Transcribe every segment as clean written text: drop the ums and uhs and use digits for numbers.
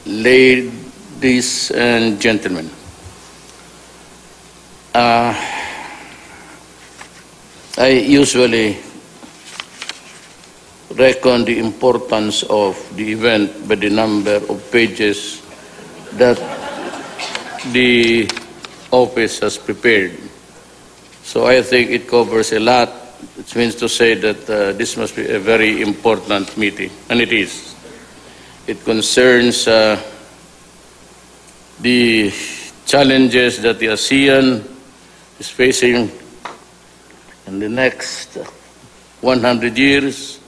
Ladies and gentlemen, I usually reckon the importance of the event by the number of pages that the office has prepared. So I think it covers a lot, which means to say that this must be a very important meeting, and it is. It concerns the challenges that the ASEAN is facing in the next 100 years,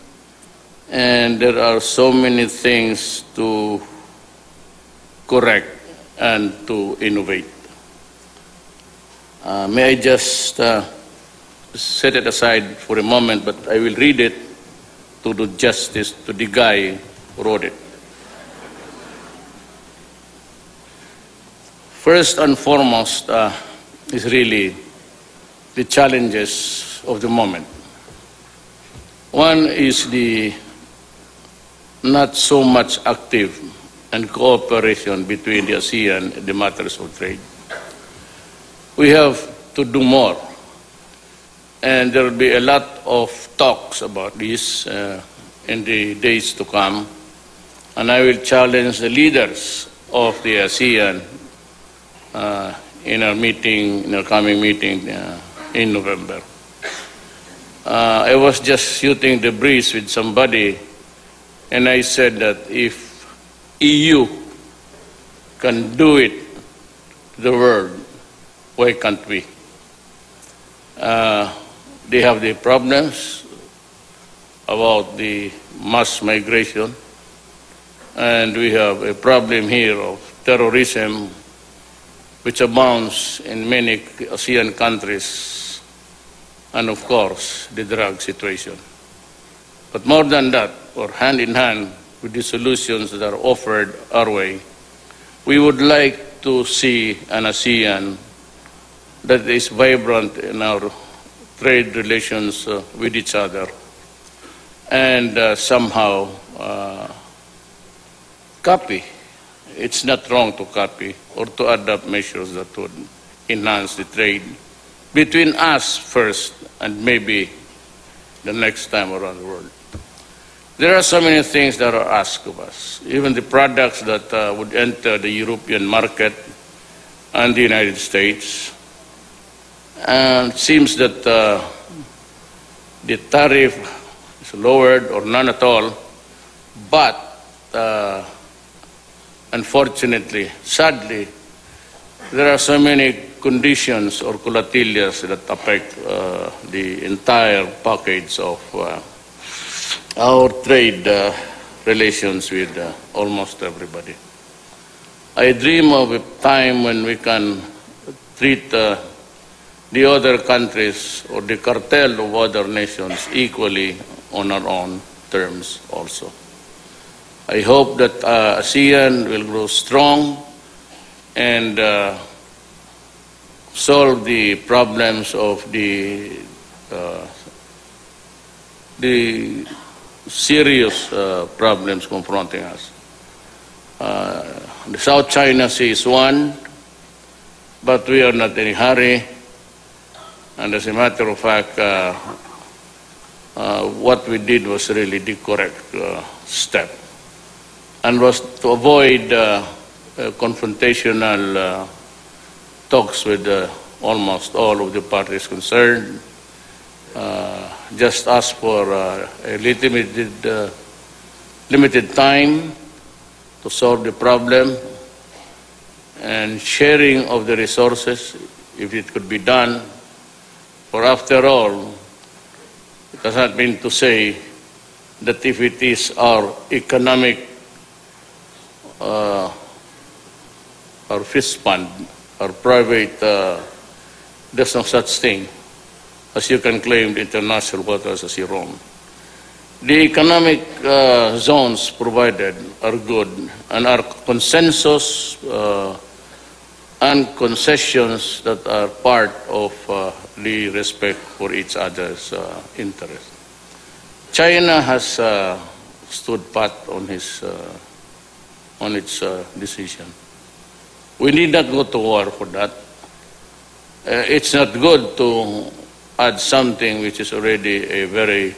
and there are so many things to correct and to innovate. May I just set it aside for a moment, but I will read it to do justice to the guy who wrote it. First and foremost is really the challenges of the moment. One is the not so much active and cooperation between the ASEAN and the matters of trade. We have to do more, and there will be a lot of talks about this in the days to come, and I will challenge the leaders of the ASEAN in our coming meeting in November. I was just shooting the breeze with somebody, and I said that if EU can do it to the world, why can't we? They have the problems about the mass migration, and we have a problem here of terrorism, which abounds in many ASEAN countries, and of course, the drug situation. But more than that, or hand in hand with the solutions that are offered our way, we would like to see an ASEAN that is vibrant in our trade relations with each other, and somehow copy. It's not wrong to copy or to adopt measures that would enhance the trade between us first and maybe the next time around the world. There are so many things that are asked of us, even the products that would enter the European market and the United States. And it seems that the tariff is lowered or none at all, but unfortunately, sadly, there are so many conditions or colatilas that affect the entire package of our trade relations with almost everybody. I dream of a time when we can treat the other countries or the cartel of other nations equally on our own terms also. I hope that ASEAN will grow strong and solve the problems of the serious problems confronting us. The South China Sea is one, but we are not in a hurry. And as a matter of fact, what we did was really the correct step, and was to avoid confrontational talks with almost all of the parties concerned. Just ask for a limited time to solve the problem, and sharing of the resources, if it could be done. For after all, it does not mean to say that if it is our economic our fist fund, our private, there's no such thing as you can claim the international waters as your own. The economic zones provided are good, and our consensus and concessions that are part of the respect for each other's interests. China has stood pat on on its decision. We need not go to war for that. It's not good to add something which is already a very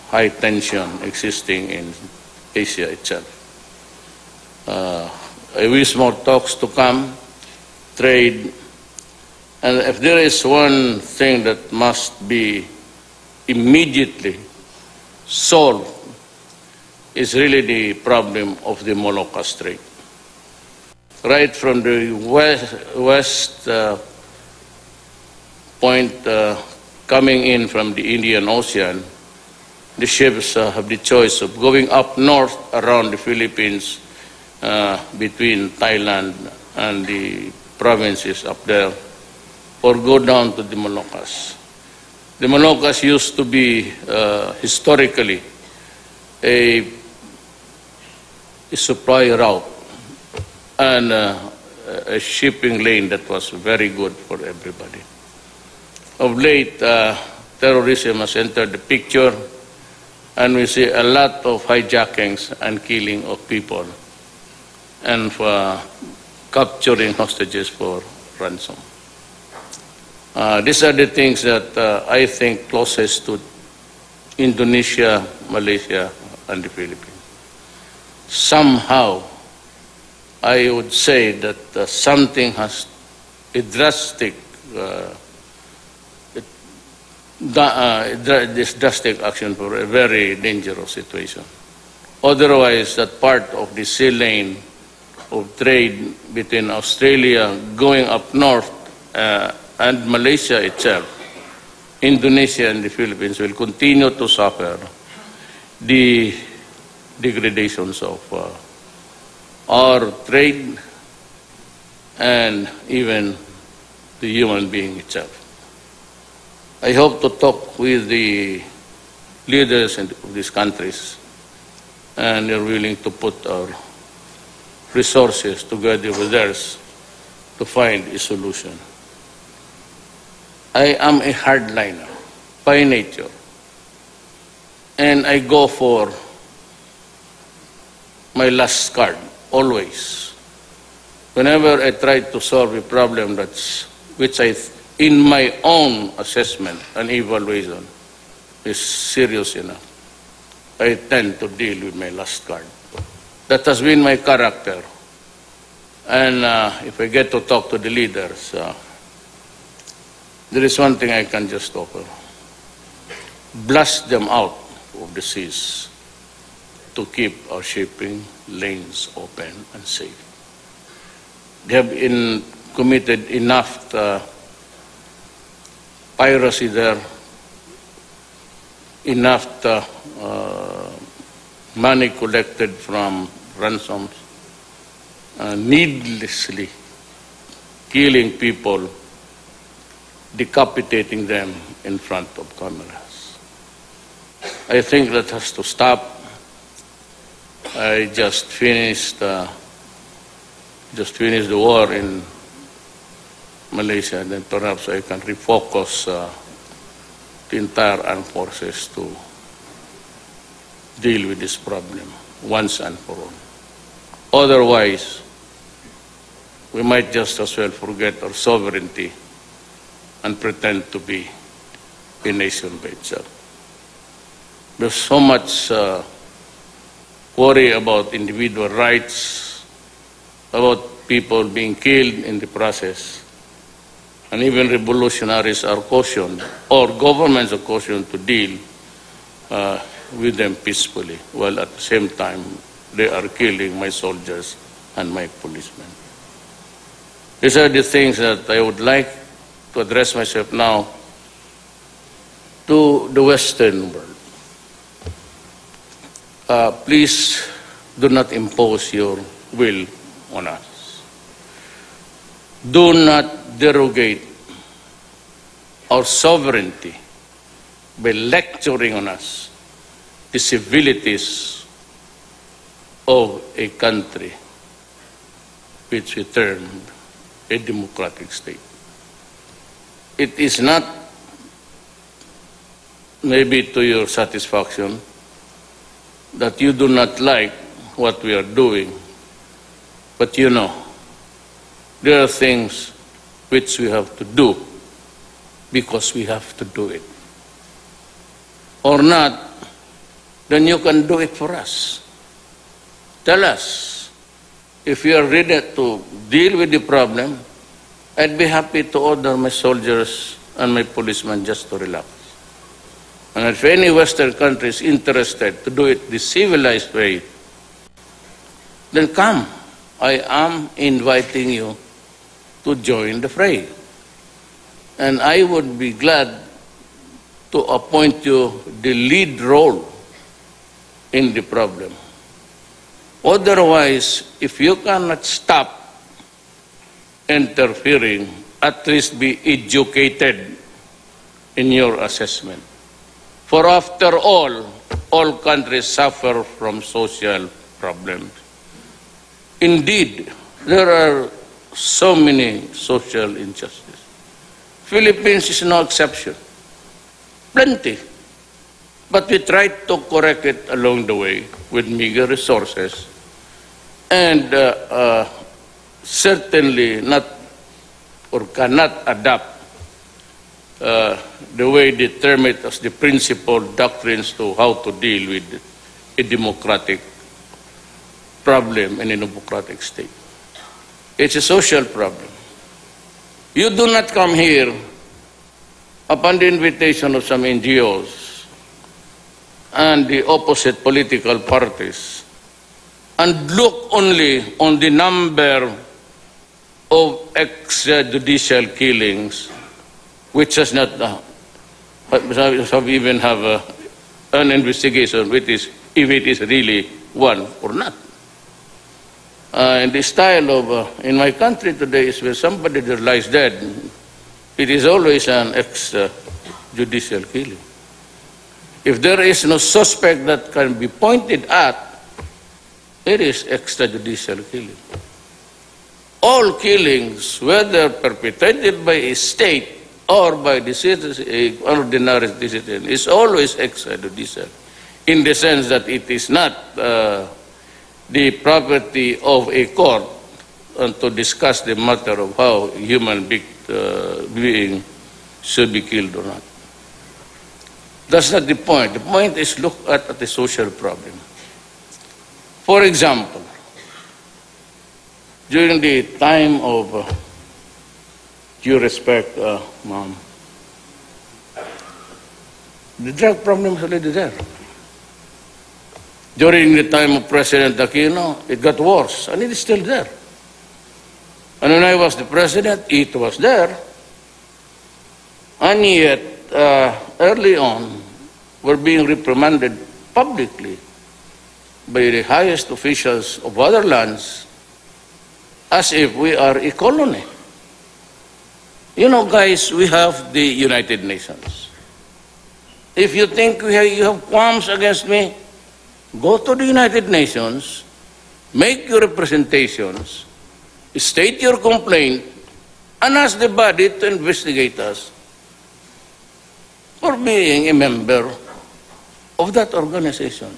high tension existing in Asia itself. I wish more talks to come, trade, and if there is one thing that must be immediately solved, is really the problem of the Malacca Strait. Right from the west point coming in from the Indian Ocean, the ships have the choice of going up north around the Philippines between Thailand and the provinces up there, or go down to the Moluccas. The Moluccas used to be historically a supply route and a shipping lane that was very good for everybody. Of late, terrorism has entered the picture, and we see a lot of hijackings and killing of people and for capturing hostages for ransom. These are the things that I think closest to Indonesia, Malaysia, and the Philippines. Somehow, I would say that something has a drastic, this drastic action for a very dangerous situation. Otherwise, that part of the sea lane of trade between Australia going up north and Malaysia itself, Indonesia and the Philippines will continue to suffer the degradations of our trade and even the human being itself. I hope to talk with the leaders of these countries, and they're willing to put our resources together with theirs to find a solution. I am a hardliner by nature, and I go for my last card, always. Whenever I try to solve a problem which in my own assessment and evaluation is serious enough, I tend to deal with my last card. That has been my character. And if I get to talk to the leaders, there is one thing I can just offer. Blast them out of the seas to keep our shipping lanes open and safe. They have committed enough piracy there, enough money collected from ransoms, needlessly killing people, decapitating them in front of cameras. I think that has to stop. I just finished the war in Malaysia, and then perhaps I can refocus the entire armed forces to deal with this problem once and for all. Otherwise, we might just as well forget our sovereignty and pretend to be a nation by itself. There's so much worry about individual rights, about people being killed in the process, and even revolutionaries are cautioned, or governments are cautioned to deal with them peacefully, while at the same time they are killing my soldiers and my policemen. These are the things that I would like to address myself now to the Western world. Please do not impose your will on us. Do not derogate our sovereignty by lecturing on us the civilities of a country which we termed a democratic state. It is not maybe to your satisfaction that you do not like what we are doing. But you know, there are things which we have to do because we have to do it. Or not, then you can do it for us. Tell us, if you are ready to deal with the problem, I'd be happy to order my soldiers and my policemen just to relax. And if any Western country is interested to do it the civilized way, then come. I am inviting you to join the fray. And I would be glad to appoint you the lead role in the problem. Otherwise, if you cannot stop interfering, at least be educated in your assessment. For after all countries suffer from social problems. Indeed, there are so many social injustices. Philippines is no exception. Plenty. But we try to correct it along the way with meager resources and certainly not or cannot adapt the way they term it as the principal doctrines to how to deal with a democratic problem in a democratic state. It's a social problem. You do not come here upon the invitation of some NGOs and the opposite political parties and look only on the number of extrajudicial killings, which does not even have an investigation, which is, if it is really one or not. And the style of, in my country today is where somebody that lies dead, it is always an extrajudicial killing. If there is no suspect that can be pointed at, it is extrajudicial killing. All killings, whether perpetrated by a state or by the citizen, ordinary citizen, is always extrajudicial, in the sense that it is not the property of a court to discuss the matter of how a human being should be killed or not. That's not the point. The point is look at the social problem. For example, during the time of due respect, ma'am, the drug problem is already there. During the time of President Aquino, it got worse, and it is still there. And when I was the president, it was there. And yet, early on, we're being reprimanded publicly by the highest officials of other lands as if we are a colony. You know, guys, we have the United Nations. If you think you have qualms against me, go to the United Nations, make your representations, state your complaint, and ask the body to investigate us for being a member of that organization.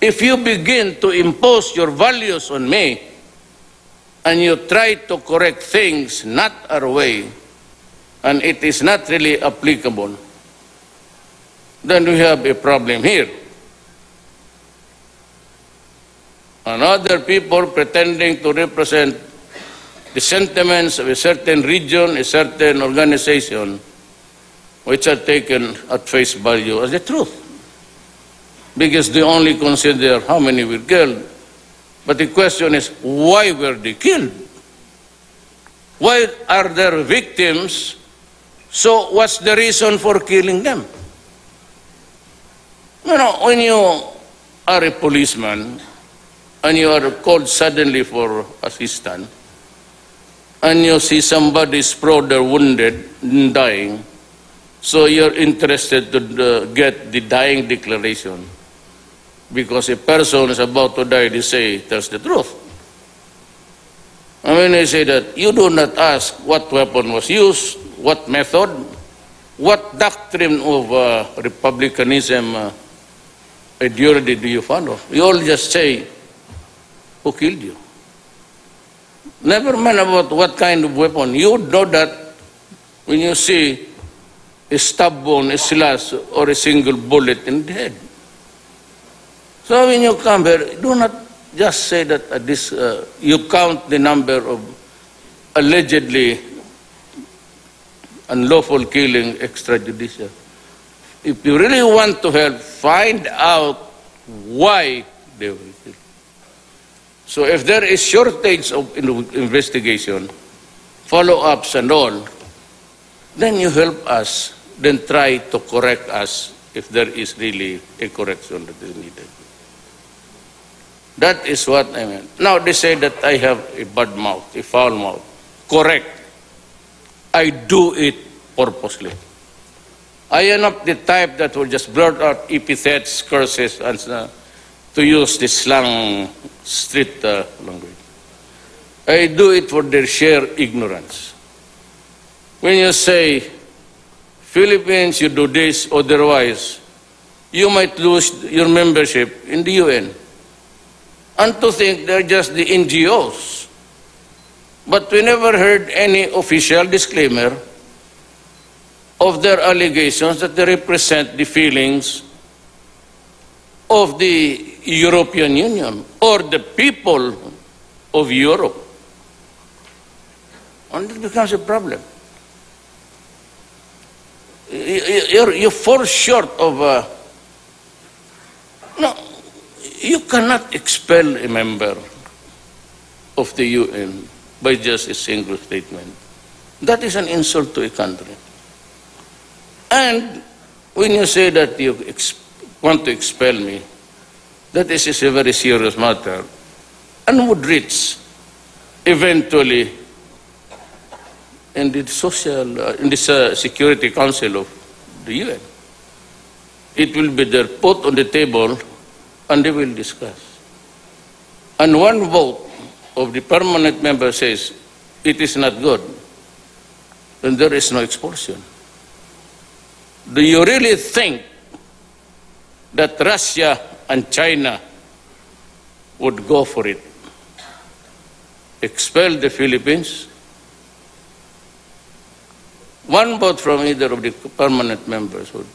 If you begin to impose your values on me, and you try to correct things not our way, and it is not really applicable, then we have a problem here. And other people pretending to represent the sentiments of a certain region, a certain organization, which are taken at face value as the truth. Because they only consider how many were killed. But the question is, why were they killed? Why are there victims? So what's the reason for killing them? You know, when you are a policeman and you are called suddenly for assistance, and you see somebody sprawled or wounded and dying, so you're interested to get the dying declaration. Because a person is about to die, they say, tells the truth. And when they say that, you do not ask what weapon was used, what method, what doctrine of republicanism ideology do you follow? You all just say, who killed you? Never mind about what kind of weapon. You know that when you see a stab wound, a slash, or a single bullet in the head. So when you come here, do not just say that you count the number of allegedly unlawful killing extrajudicial. If you really want to help, find out why they were killed. So if there is shortage of investigation, follow-ups and all, then you help us, then try to correct us if there is really a correction that is needed. That is what I meant. Now they say that I have a bad mouth, a foul mouth. Correct. I do it purposely. I am not the type that will just blurt out epithets, curses, and to use the slang street language. I do it for their sheer ignorance. When you say, Philippines, you do this, otherwise, you might lose your membership in the UN. And to think they're just the NGOs. But we never heard any official disclaimer of their allegations that they represent the feelings of the European Union or the people of Europe. And it becomes a problem. You fall short of... no, you cannot expel a member of the UN by just a single statement. That is an insult to a country. And when you say that you want to expel me, that is a very serious matter and would reach eventually in the Security Council of the UN. It will be there put on the table and they will discuss. And one vote of the permanent member says it is not good, then there is no expulsion. Do you really think that Russia and China would go for it? Expel the Philippines? One vote from either of the permanent members would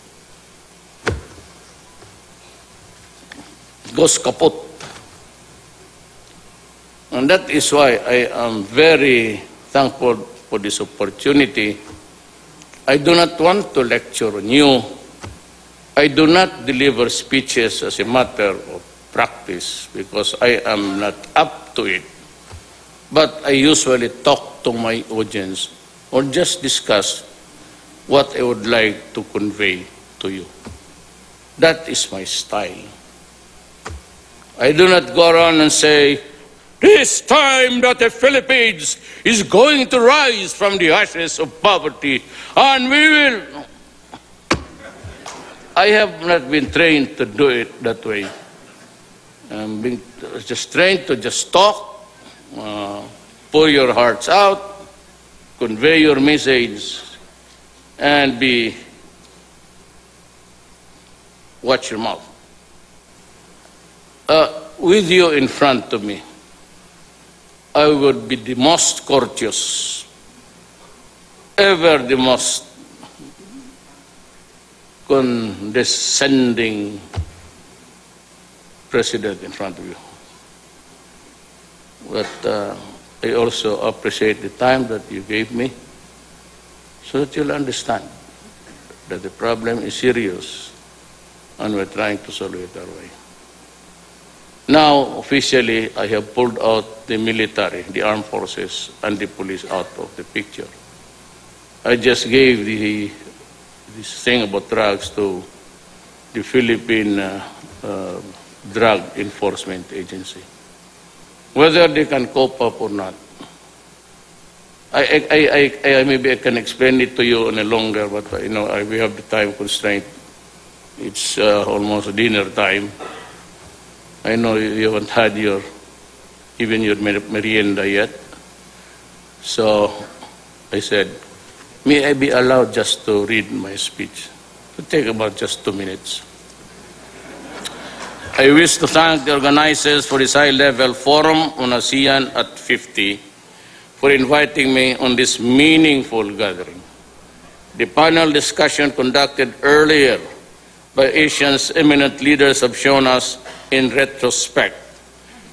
goes kaput. And that is why I am very thankful for this opportunity. I do not want to lecture on you. I do not deliver speeches as a matter of practice because I am not up to it. But I usually talk to my audience or just discuss what I would like to convey to you. That is my style. I do not go around and say, this time that the Philippines is going to rise from the ashes of poverty, and we will. I have not been trained to do it that way. I'm just trained to just talk, pour your hearts out, convey your message, and watch your mouth. With you in front of me, I would be the most courteous, ever the most condescending president in front of you. But I also appreciate the time that you gave me so that you'll understand that the problem is serious and we're trying to solve it our way. Now, officially, I have pulled out the military, the armed forces, and the police out of the picture. I just gave this thing about drugs to the Philippine Drug Enforcement Agency. Whether they can cope up or not, maybe I can explain it to you in a longer, but we have the time constraint. It's almost dinner time. I know you haven't had even your merienda yet. So I said, may I be allowed just to read my speech? It will take about just 2 minutes. I wish to thank the organizers for this high-level forum on ASEAN at 50 for inviting me on this meaningful gathering. The panel discussion conducted earlier by ASEAN's eminent leaders have shown us in retrospect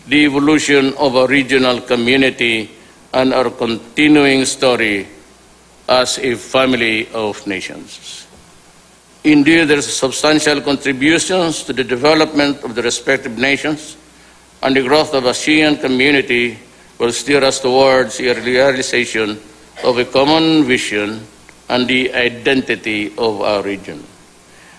the evolution of our regional community and our continuing story as a family of nations. Indeed, there are substantial contributions to the development of the respective nations, and the growth of the ASEAN community will steer us towards the realization of a common vision and the identity of our region.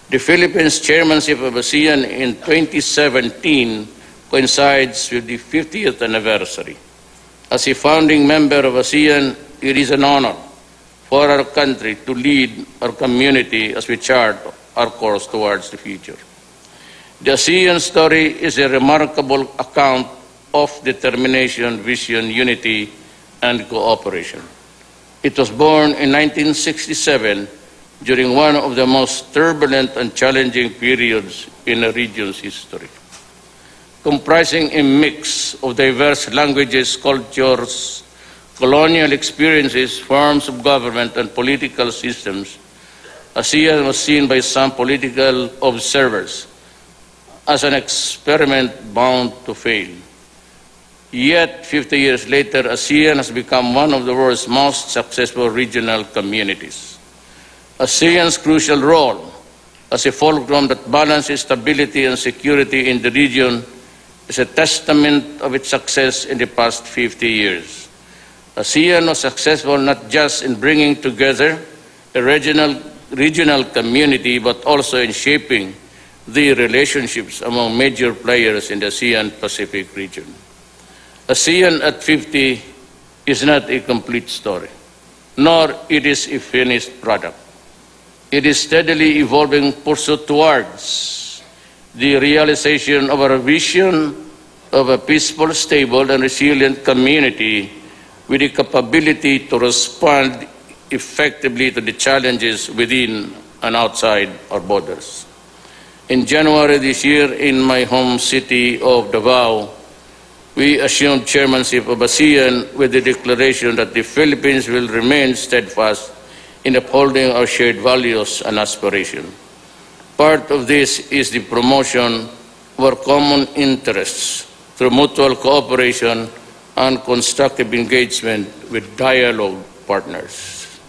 The Philippines' chairmanship of ASEAN in 2017 coincides with the 50th anniversary. As a founding member of ASEAN, it is an honor for our country to lead our community as we chart our course towards the future. The ASEAN story is a remarkable account of determination, vision, unity, and cooperation. It was born in 1967 during one of the most turbulent and challenging periods in the region's history. Comprising a mix of diverse languages, cultures, colonial experiences, forms of government, and political systems, ASEAN was seen by some political observers as an experiment bound to fail. Yet, 50 years later, ASEAN has become one of the world's most successful regional communities. ASEAN's crucial role as a fulcrum that balances stability and security in the region is a testament of its success in the past 50 years. ASEAN was successful not just in bringing together a regional community, but also in shaping the relationships among major players in the ASEAN-Pacific region. ASEAN at 50 is not a complete story, nor it is a finished product. It is steadily evolving pursuit towards the realization of our vision of a peaceful, stable, and resilient community with the capability to respond effectively to the challenges within and outside our borders. In January this year, in my home city of Davao, we assumed chairmanship of ASEAN with the declaration that the Philippines will remain steadfast in upholding our shared values and aspirations. Part of this is the promotion of our common interests through mutual cooperation and constructive engagement with dialogue partners.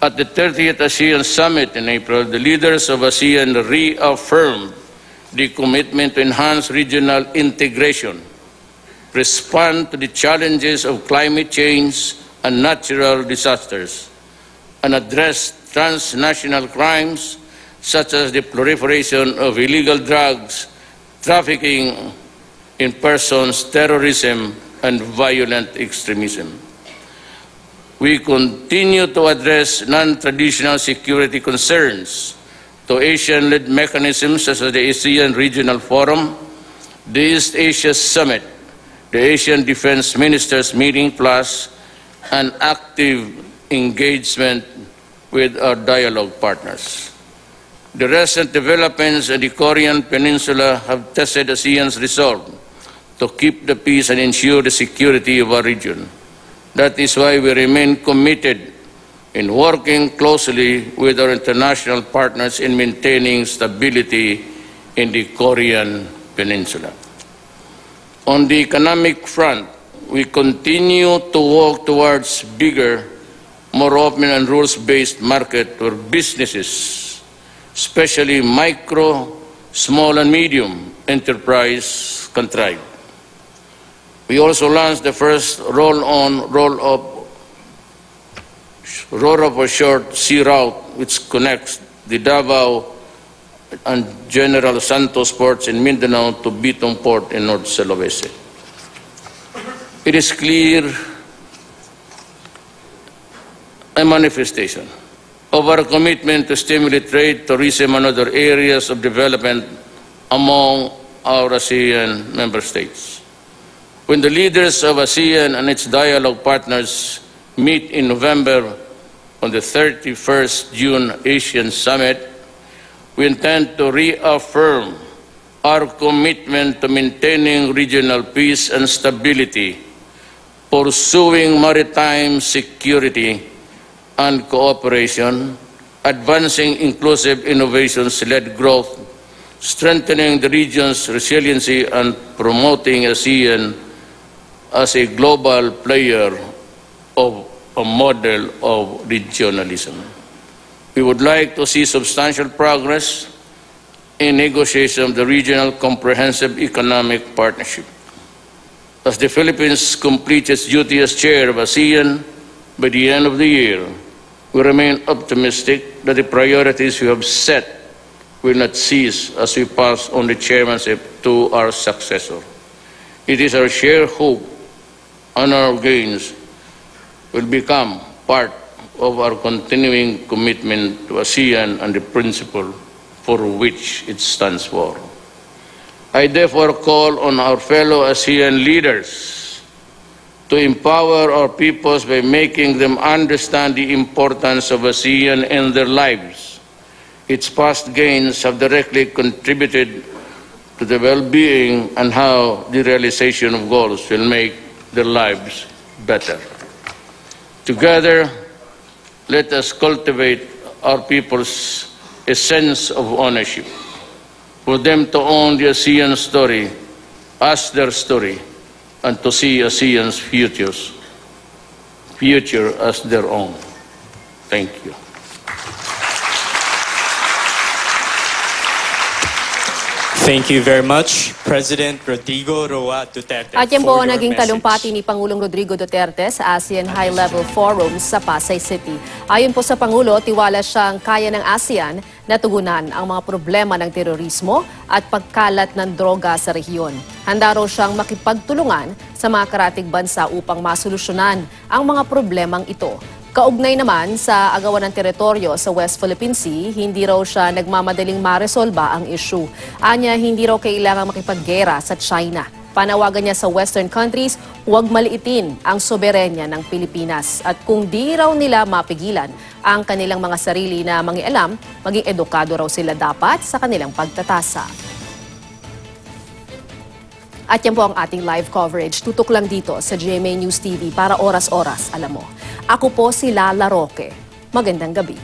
At the 30th ASEAN Summit in April, the leaders of ASEAN reaffirmed the commitment to enhance regional integration, respond to the challenges of climate change and natural disasters, and address transnational crimes such as the proliferation of illegal drugs, trafficking in persons, terrorism, and violent extremism. We continue to address non-traditional security concerns to Asian-led mechanisms such as the ASEAN Regional Forum, the East Asia Summit, the Asian Defense Ministers Meeting Plus, and active engagement with our dialogue partners. The recent developments in the Korean Peninsula have tested ASEAN's resolve to keep the peace and ensure the security of our region. That is why we remain committed in working closely with our international partners in maintaining stability in the Korean Peninsula. On the economic front, we continue to work towards bigger, more open and rules-based market where businesses, especially micro, small, and medium enterprise can thrive. We also launched the first roll-up a short sea route which connects the Davao and General Santos ports in Mindanao to Bitong Port in North Sulawesi. It is clear a manifestation of our commitment to stimulate trade, tourism, and other areas of development among our ASEAN member states. When the leaders of ASEAN and its dialogue partners meet in November on the 31st June ASEAN Summit, we intend to reaffirm our commitment to maintaining regional peace and stability, pursuing maritime security and cooperation, advancing inclusive innovations-led growth, strengthening the region's resiliency, and promoting ASEAN as a global player of a model of regionalism. We would like to see substantial progress in negotiation of the Regional Comprehensive Economic Partnership. As the Philippines completes its duty as chair of ASEAN by the end of the year, we remain optimistic that the priorities we have set will not cease as we pass on the chairmanship to our successor. It is our shared hope and our gains will become part of our continuing commitment to ASEAN and the principle for which it stands for. I therefore call on our fellow ASEAN leaders to empower our peoples by making them understand the importance of ASEAN in their lives. Its past gains have directly contributed to the well-being and how the realization of goals will make their lives better. Together, let us cultivate our people's a sense of ownership, for them to own the ASEAN story as their story, and to see ASEAN's future as their own. Thank you. Thank you very much, President Rodrigo Roa Duterte. At yan po for your naging message. talumpati ni Pangulong Rodrigo Duterte sa ASEAN High-Level Forum sa Pasay City. Ayon po sa Pangulo, tiwala siyang kaya ng ASEAN na tugunan ang mga problema ng terorismo at pagkalat ng droga sa rehiyon. Handa raw siyang makipagtulungan sa mga karatig bansa upang masolusyonan ang mga problemang ito. Kaugnay naman sa agawan ng teritoryo sa West Philippine Sea, hindi raw siya nagmamadaling maresolba ang issue. Anya, hindi raw kailangang makipaggera sa China. Panawagan niya sa Western countries, huwag maliitin ang soberenya ng Pilipinas. At kung di raw nila mapigilan ang kanilang mga sarili na mangialam, maging edukado raw sila dapat sa kanilang pagtatasa. At yan po ang ating live coverage. Tutok lang dito sa GMA News TV para oras-oras, alam mo. Ako po si Lala Roque. Magandang gabi.